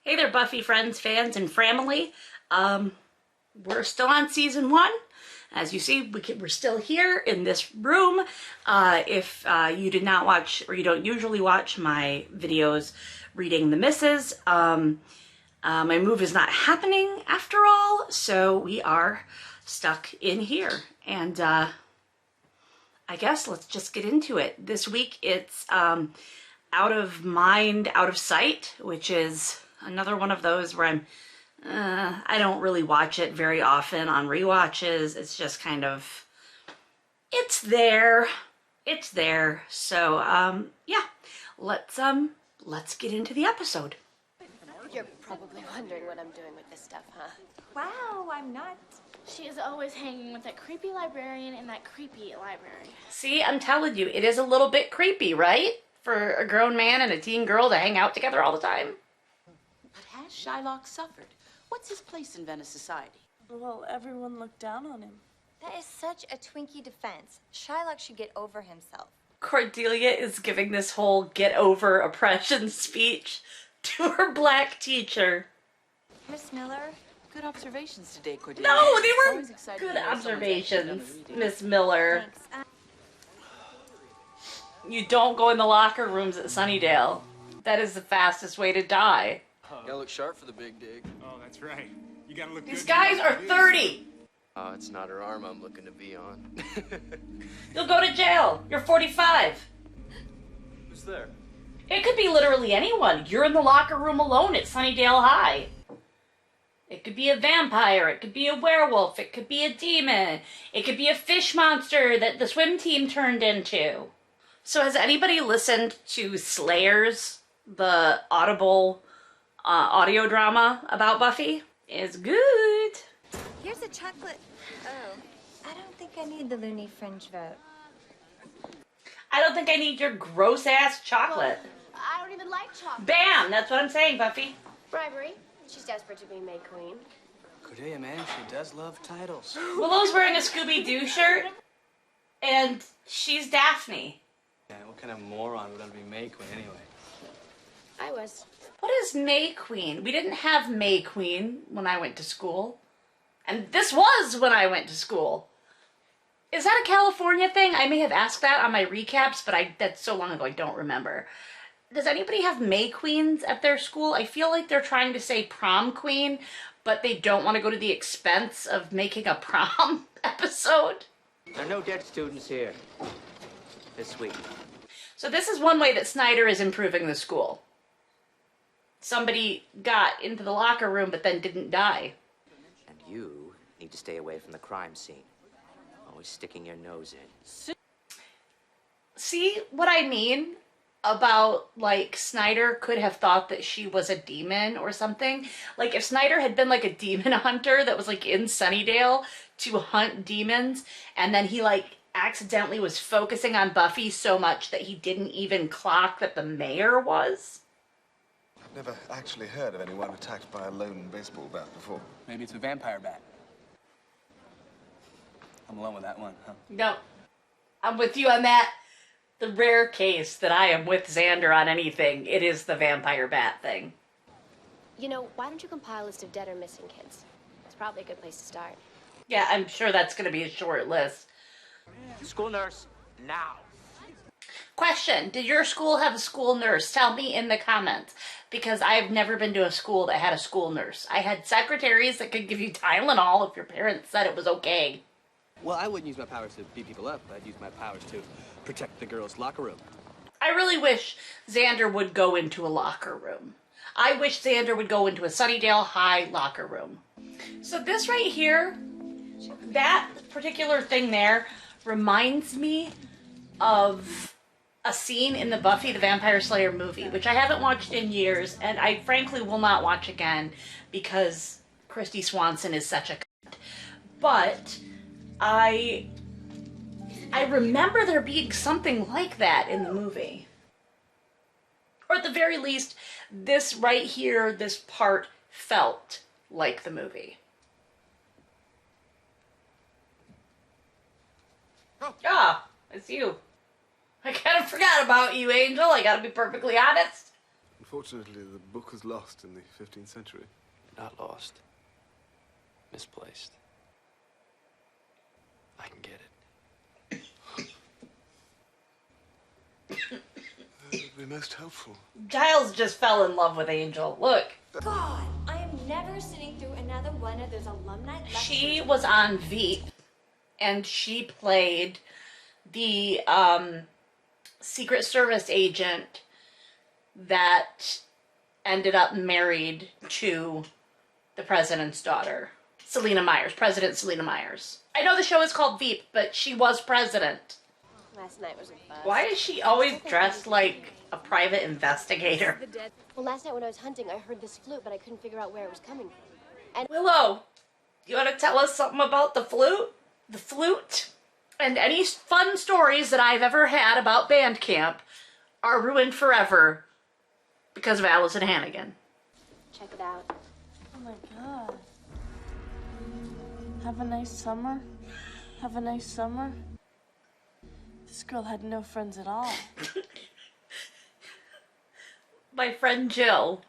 Hey there, Buffy friends, fans, and family. We're still on season 1. As you see, we're still here in this room. If you did not watch, or you don't usually watch my videos reading the misses, my move is not happening after all, so we are stuck in here. And I guess let's just get into it. This week it's Out of Mind, Out of Sight, which is another one of those where I don't really watch it very often on rewatches. It's just kind of, it's there. So, yeah, let's get into the episode. You're probably wondering what I'm doing with this stuff, huh? Wow, I'm not. She is always hanging with that creepy librarian in that creepy library. See, I'm telling you, it is a little bit creepy, right? For a grown man and a teen girl to hang out together all the time. But has Shylock suffered? What's his place in Venice society? Well, everyone looked down on him. That is such a Twinkie defense. Shylock should get over himself. Cordelia is giving this whole get over oppression speech to her black teacher. Miss Miller? Good observations today, Cordelia. No, they It's were always exciting good to know someone's actually done observations, the reading. Miss Miller. Thanks. You don't go in the locker rooms at Sunnydale. That is the fastest way to die. Gotta look sharp for the big dig. Oh, that's right. You gotta look These good. guys are 30. It's not her arm I'm looking to be on. You'll go to jail. You're 45. Who's there? It could be literally anyone. You're in the locker room alone at Sunnydale High. It could be a vampire. It could be a werewolf. It could be a demon. It could be a fish monster that the swim team turned into. So has anybody listened to Slayers, the Audible audio drama about Buffy? It's good. Here's a chocolate. Oh, I don't think I need the loony fringe vote. I don't think I need your gross ass chocolate. I don't even like chocolate. Bam! That's what I'm saying, Buffy. Bribery. She's desperate to be May Queen. Cordelia, man, she does love titles. Willow's wearing a Scooby-Doo shirt, and she's Daphne. Yeah, what kind of moron would that be May Queen anyway? I was. What is May Queen? We didn't have May Queen when I went to school. And this was when I went to school. Is that a California thing? I may have asked that on my recaps, but that's so long ago I don't remember. Does anybody have May Queens at their school? I feel like they're trying to say prom queen, but they don't want to go to the expense of making a prom episode. There are no dead students here this week. So this is one way that Snyder is improving the school. Somebody got into the locker room but then didn't die. And you need to stay away from the crime scene. Always sticking your nose in. See what I mean about, like, Snyder could have thought that she was a demon or something? Like, if Snyder had been, like, a demon hunter that was, like, in Sunnydale to hunt demons, and then he, like, accidentally was focusing on Buffy so much that he didn't even clock that the mayor was? I've never actually heard of anyone attacked by a lone baseball bat before. Maybe it's a vampire bat. I'm alone with that one, huh? No, I'm with you on that. The rare case that I am with Xander on anything, it is the vampire bat thing. You know, why don't you compile a list of dead or missing kids? It's probably a good place to start. Yeah, I'm sure that's going to be a short list. School nurse, now. Question, did your school have a school nurse? Tell me in the comments, because I've never been to a school that had a school nurse. I had secretaries that could give you Tylenol if your parents said it was okay. Well, I wouldn't use my powers to beat people up. I'd use my powers to protect the girls' locker room. I really wish Xander would go into a locker room. I wish Xander would go into a Sunnydale High locker room. So this right here, that particular thing there, reminds me of a scene in the Buffy the Vampire Slayer movie, which I haven't watched in years, and I frankly will not watch again because Christy Swanson is such a cunt. But I remember there being something like that in the movie. Or at the very least, this right here, this part felt like the movie. Ah, it's you. I kind of forgot about you, Angel. I gotta be perfectly honest. Unfortunately, the book was lost in the 15th century. Not lost. Misplaced. I can get it. That would be most helpful. Giles just fell in love with Angel. Look. God, I am never sitting through another one of those alumni lectures. She was on Veep, and she played the Secret Service agent that ended up married to the president's daughter, Selena Myers, President Selena Myers. I know the show is called Veep, but she was president. Last night was a buzz. Why is she always dressed like a private investigator? Well, last night when I was hunting, I heard this flute, but I couldn't figure out where it was coming from. And Willow, you want to tell us something about the flute? The flute? And any fun stories that I've ever had about band camp are ruined forever because of Allison Hannigan. check it out. Oh my god. Have a nice summer. Have a nice summer. This girl had no friends at all. My friend Jill,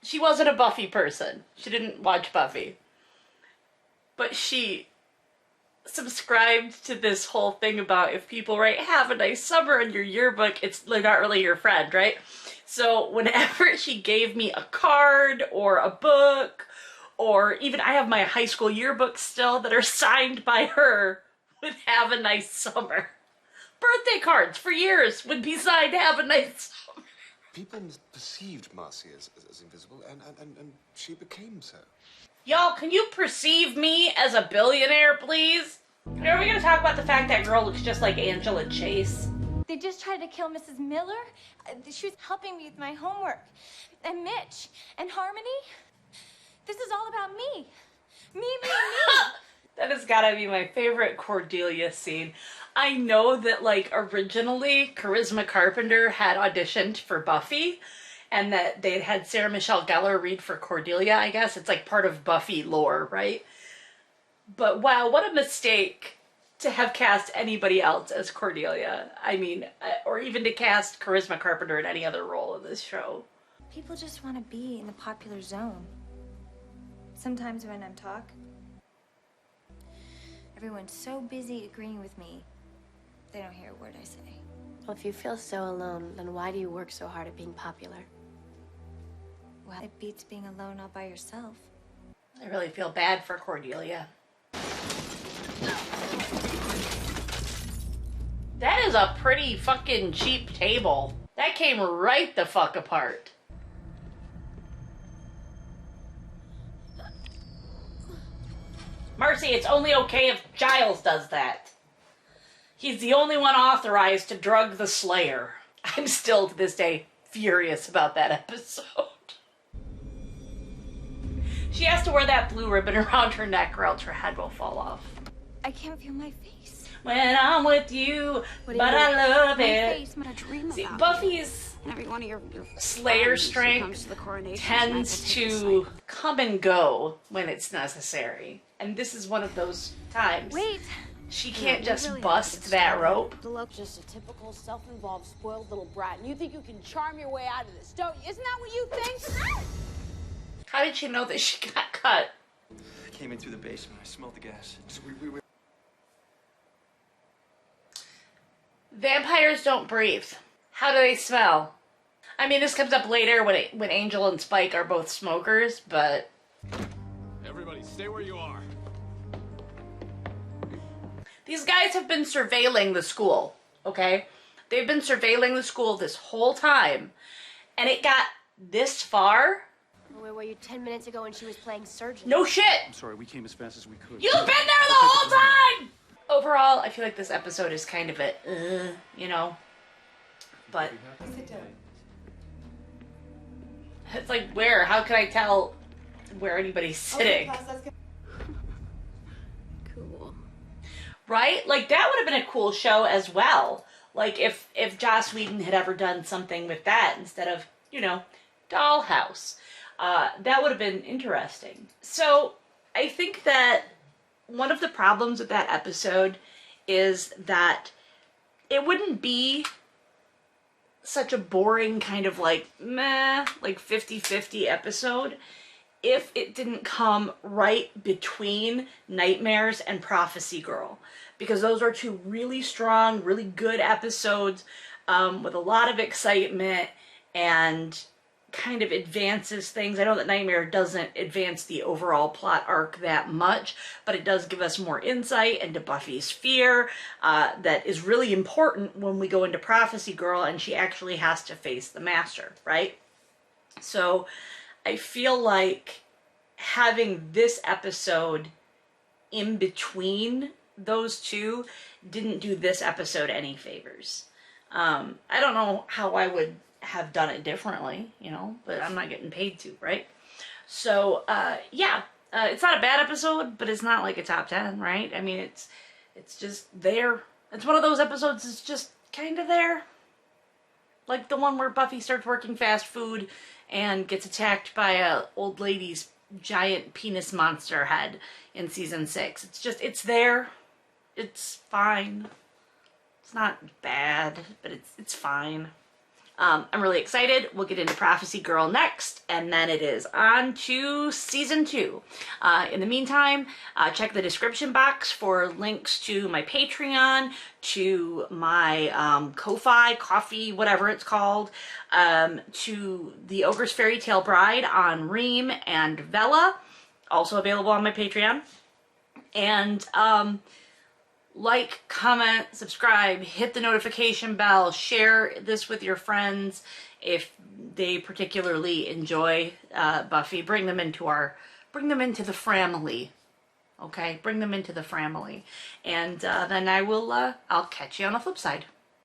she wasn't a Buffy person. She didn't watch Buffy. But she subscribed to this whole thing about if people write "have a nice summer" in your yearbook, they're not really your friend, right? So whenever she gave me a card or a book, or even I have my high school yearbooks still that are signed by her with "have a nice summer." Birthday cards for years would be signed "have a nice summer." People perceived Marcy as invisible, and she became so. Y'all, can you perceive me as a billionaire, please? Are we gonna talk about the fact that girl looks just like Angela Chase? They just tried to kill Mrs. Miller. She was helping me with my homework. And Mitch and Harmony. This is all about me. Me. That has gotta be my favorite Cordelia scene. I know that, like, originally Charisma Carpenter had auditioned for Buffy, and that they had Sarah Michelle Gellar read for Cordelia, I guess. It's like part of Buffy lore, right? But wow, what a mistake to have cast anybody else as Cordelia. I mean, or even to cast Charisma Carpenter in any other role in this show. People just want to be in the popular zone. Sometimes when I'm everyone's so busy agreeing with me, they don't hear a word I say. Well, if you feel so alone, then why do you work so hard at being popular? Well, it beats being alone all by yourself. I really feel bad for Cordelia. That is a pretty fucking cheap table. That came right the fuck apart. Marcy, it's only okay if Giles does that. He's the only one authorized to drug the Slayer. I'm still, to this day, furious about that episode. She has to wear that blue ribbon around her neck or else her head will fall off. I can't feel my face. When I'm with you, but I love it. What I dream See, about. Buffy's Every one of your Slayer strength tends to come and go when it's necessary. And this is one of those times. Wait. She can't just bust that rope. Just a typical self-involved, spoiled little brat. And you think you can charm your way out of this, don't you? Isn't that what you think? How did she know that she got cut? I came in through the basement. I smelled the gas. So we were... Vampires don't breathe. How do they smell? I mean, this comes up later when Angel and Spike are both smokers, but... Everybody, stay where you are. These guys have been surveilling the school, okay? They've been surveilling the school this whole time, and it got this far. Where were you 10 minutes ago when she was playing surgeon? No shit! I'm sorry, we came as fast as we could. You've been there the whole time! Overall, I feel like this episode is kind of you know? But... It's like, where? How can I tell where anybody's sitting? Cool. Right? Like, that would have been a cool show as well. Like, if Joss Whedon had ever done something with that instead of, you know, Dollhouse. That would have been interesting. So, I think that one of the problems with that episode is that it wouldn't be such a boring kind of like meh, like 50-50 episode if it didn't come right between Nightmares and Prophecy Girl, because those are two really strong, really good episodes with a lot of excitement and kind of advances things. I know that Nightmare doesn't advance the overall plot arc that much, but it does give us more insight into Buffy's fear that is really important when we go into Prophecy Girl and she actually has to face the Master, right? So I feel like having this episode in between those two didn't do this episode any favors. I don't know how I would have done it differently, you know, but I'm not getting paid to, right? So, yeah, it's not a bad episode, but it's not like a top 10, right? I mean, it's just there. It's one of those episodes that's just kind of there. Like the one where Buffy starts working fast food and gets attacked by a old lady's giant penis monster head in season 6. It's just, it's there. It's fine. It's not bad, but it's fine. I'm really excited. We'll get into Prophecy Girl next, and then it is on to season 2. In the meantime, check the description box for links to my Patreon, to my Ko-Fi, Coffee, whatever it's called, to the Ogre's Fairy Tale Bride on Reem and Vela, also available on my Patreon. And like, comment, subscribe, hit the notification bell, share this with your friends if they particularly enjoy Buffy. Bring them into the family. Okay, bring them into the family. And then I'll catch you on the flip side.